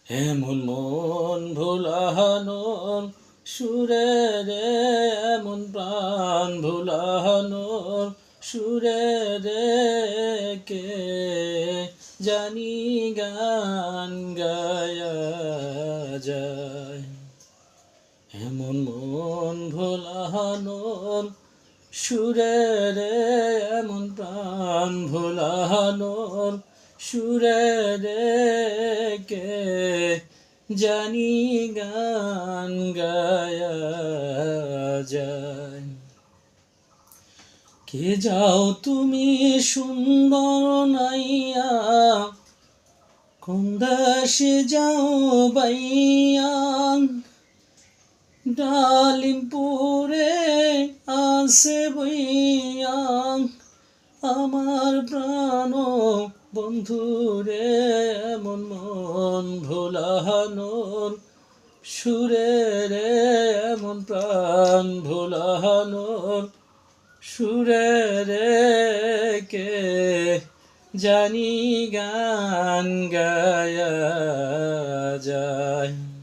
এমন মন ভোলানোর সুরে রে, এমন প্রাণ ভোলানোর সুরে রে, কে জানি গান গায়া যায়। এমন মন ভোলানোর সুরে রে, এমন প্রাণ ভোলানোর সুরে রে, কে জানি গান গায়া যায়। কে যাও তুমি সুন্দর নাইয়া, কোন দেশে যাও বাইয়া, ডালিমপুরে আসে বইয়া আমার প্রাণ বন্ধুরে। এমন মন ভোলানোর সুরে রে, এমন প্রাণ ভোলানোর সুরে রে, কে জানি গান গায়া যায়।